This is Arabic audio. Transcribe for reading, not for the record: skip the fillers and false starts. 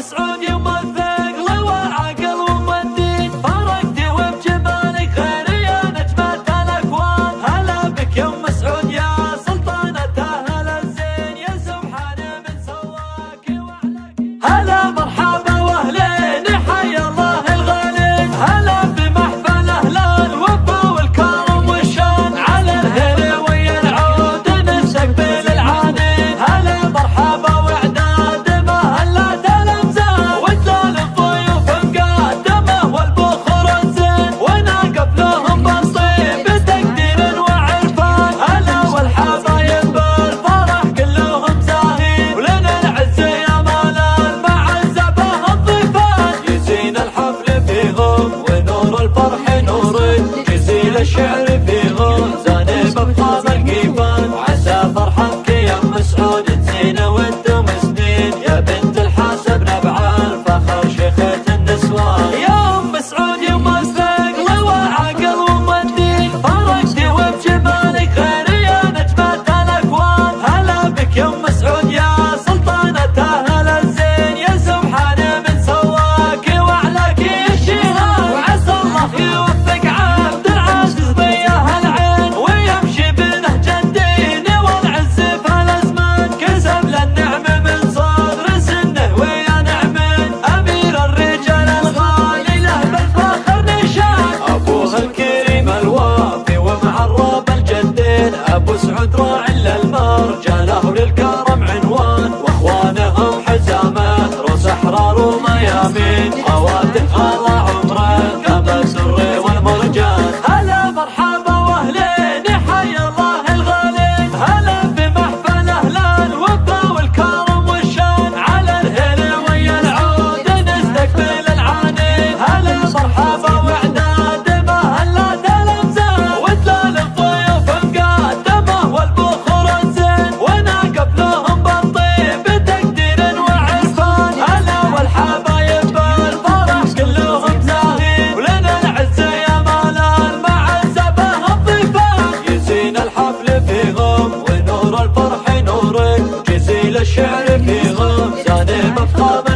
مسعود يوم الثقل والعقل والدين، فرقت وبجمالك غير يا نجمة الأكوان. هلا بك يوم مسعود يا سلطانة أهل الزين، يا سبحان من سواك وعلاك. هلا مرحبا واهلين حيا الله الغالين، هلا بمحفل أهل الوفا والكرم والشان، على الهلا ويا العود نستقبل العانين. هلا مرحبا وإعداد مهلة الأمزان، وإدلال الضيوف مقدمه والبخور الزين، وناقف لهم بالطيب بتقدير وعرفان. هلا والحبايب بالفرح كلهم زاهين، ولنا العز يا مال المعزة به الضيفان. يزين الحفل فيهم ونور الفرح نورين، جزيل الشعر فيهم زانب افخام القيفان. وعسى فرحتك يا مسعود تزين وانتم سنين، يا بنت الحاسب نبع الفخر شيخة النسوان. يا ام مسعود يوم الثقل والعقل والدين، فرقت وبجمالك غير يا نجمة الأكوان. هلا بك يوم مسعود يا سلطانة أهل الزين، يا سبحان من سواك وعلاك الشهان. وعسى الله يوفق عبد العزيز ضياه العين، ويمشي بنهج الدين والعز في الأزمان. كسب للنعم من صغر سنه ويا نعمين، أمير الرجال الغالي له بالفخر نشان. أبوه الكريم الوافي ومعرب الجدين، أبو سعود راعي للمرجله وللكرم عنوان. وإخوانهم حزامه رؤوس أحرار وميامين، خواتم غلا عمره كما السر والمرجان. هلا مرحبا واهلين حيا الله الغالين، هلا بمحفل أهل الوفا والكرم والشان، على الهلا ويا العود نستقبل العانين. هلا مرحبا وإعداد مهلة الأمزان، وإدلال الضيوف مقدمه والبخور الزين، وناقف لهم بالطيب بتقدير وعرفان. هلا والحبايب بالفرح كلهم زاهين، ولنا العز يا مال المعزة به الضيفان. يزين الحفل فيهم ونور الفرح نورين، جزيل الشعر فيهم زانب افخام